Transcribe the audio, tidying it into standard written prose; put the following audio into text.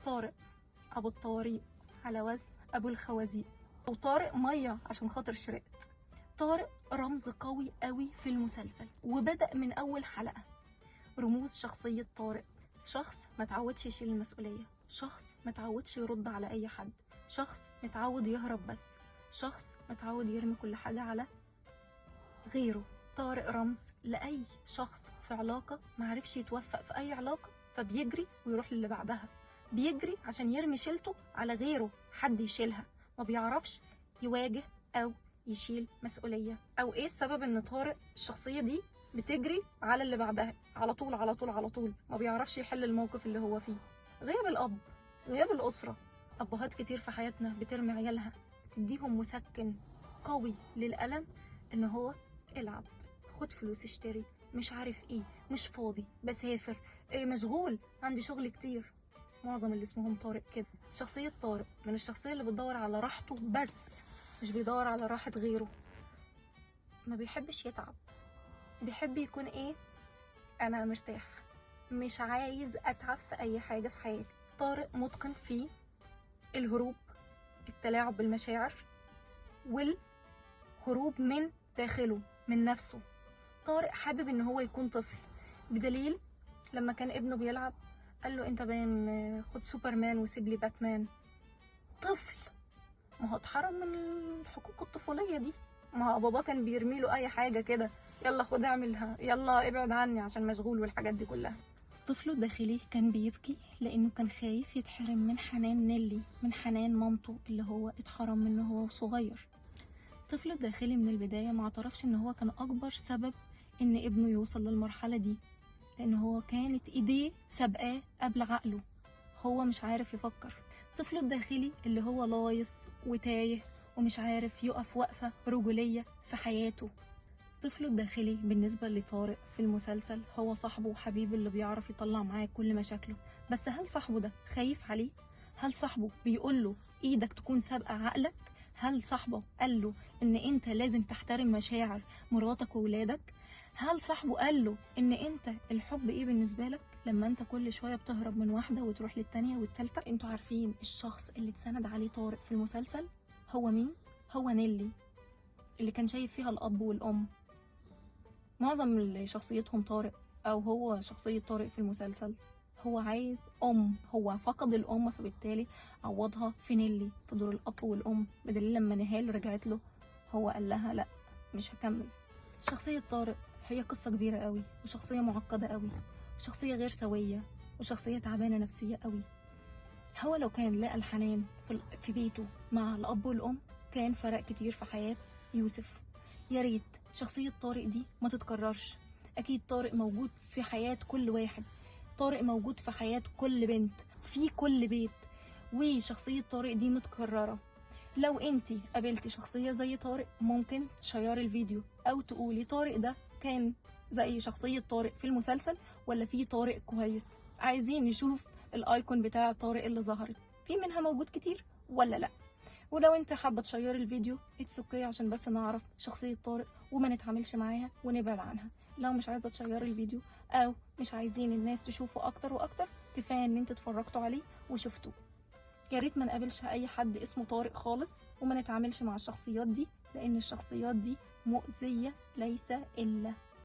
طارق ابو الطواريق على وزن ابو الخوازيق، او طارق ميه عشان خاطر شرقت. طارق رمز قوي قوي في المسلسل، وبدأ من اول حلقة. رموز شخصية طارق: شخص ما تعودش يشيل المسؤولية، شخص ما تعودش يرد على اي حد، شخص متعود يهرب بس، شخص متعود يرمي كل حاجة على غيره. طارق رمز لأي شخص في علاقة معرفش يتوفق في أي علاقة، فبيجري ويروح للي بعدها، بيجري عشان يرمي شيلته على غيره حد يشيلها، ما بيعرفش يواجه أو يشيل مسؤولية. أو إيه السبب إن طارق الشخصية دي بتجري على اللي بعدها على طول على طول على طول، ما بيعرفش يحل الموقف اللي هو فيه؟ غياب الأب، غياب الأسرة. أبهات كتير في حياتنا بترمي عيالها، تديهم مسكن قوي للألم، إن هو العب، خد فلوس اشتري، مش عارف ايه، مش فاضي، بسافر، إيه، مشغول، عندي شغل كتير. معظم اللي اسمهم طارق كده. شخصية طارق من الشخصية اللي بتدور على راحته بس، مش بيدور على راحة غيره. ما بيحبش يتعب، بيحب يكون ايه، انا مرتاح، مش عايز اتعب في اي حاجة في حياتي. طارق متقن في الهروب، التلاعب بالمشاعر، والهروب من داخله، من نفسه. طارق حابب ان هو يكون طفل، بدليل لما كان ابنه بيلعب قال له انت باين خد سوبرمان وسيب لي باتمان. طفل، ما هو اتحرم من الحقوق الطفوليه دي، ما هو بابا كان بيرمي له اي حاجه كده، يلا خد اعملها، يلا ابعد عني عشان مشغول، والحاجات دي كلها. طفله الداخلي كان بيبكي لانه كان خايف يتحرم من حنان نيلي، من حنان مامته اللي هو اتحرم منه هو صغير. طفله الداخلي من البدايه ما اعترفش ان هو كان اكبر سبب ان ابنه يوصل للمرحله دي، لان هو كانت ايديه سابقاه قبل عقله، هو مش عارف يفكر. طفله الداخلي اللي هو لايص وتايه ومش عارف يقف وقفه رجوليه في حياته. طفله الداخلي بالنسبه لطارق في المسلسل هو صاحبه وحبيبه اللي بيعرف يطلع معاه كل مشاكله، بس هل صاحبه ده خايف عليه؟ هل صاحبه بيقول له ايدك تكون سابقه عقلك؟ هل صاحبه قال له ان انت لازم تحترم مشاعر مراتك وولادك؟ هل صاحبه قال له ان انت الحب ايه بالنسبه لك لما انت كل شويه بتهرب من واحده وتروح للتانيه والتالته؟ انتوا عارفين الشخص اللي اتسند عليه طارق في المسلسل هو مين؟ هو نيلي، اللي كان شايف فيها الاب والام. معظم اللي شخصيتهم طارق، او هو شخصيه طارق في المسلسل، هو عايز هو فقد الام، فبالتالي عوضها في نيلي في دور الاب والام، بدليل لما نهال رجعت له هو قال لها لا مش هكمل. شخصيه طارق هي قصه كبيره قوي، وشخصيه معقده قوي، وشخصيه غير سويه، وشخصيه تعبانه نفسيه قوي. هو لو كان لقى الحنان في بيته مع الاب والام كان فرق كتير في حياه يوسف. يا ريت شخصيه طارق دي ما تتكررش. اكيد طارق موجود في حياه كل واحد، طارق موجود في حياه كل بنت في كل بيت، وشخصيه طارق دي متكرره. لو انتي قابلتي شخصيه زي طارق ممكن تشيري الفيديو، او تقولي طارق ده كان زي شخصيه طارق في المسلسل ولا في طارق كويس. عايزين نشوف الايكون بتاع طارق اللي ظهرت في منها موجود كتير ولا لا. ولو انت حابه تشيري الفيديو اتس اوكي، عشان بس نعرف شخصيه طارق وما نتعاملش معاها ونبعد عنها. لو مش عايزه تشيري الفيديو او مش عايزين الناس تشوفه اكتر واكتر، كفايه ان انتوا اتفرجتوا عليه وشفتوه. يا ريت ما نقابلش اي حد اسمه طارق خالص، وما نتعاملش مع الشخصيات دي، لان الشخصيات دي مؤذيه ليس الا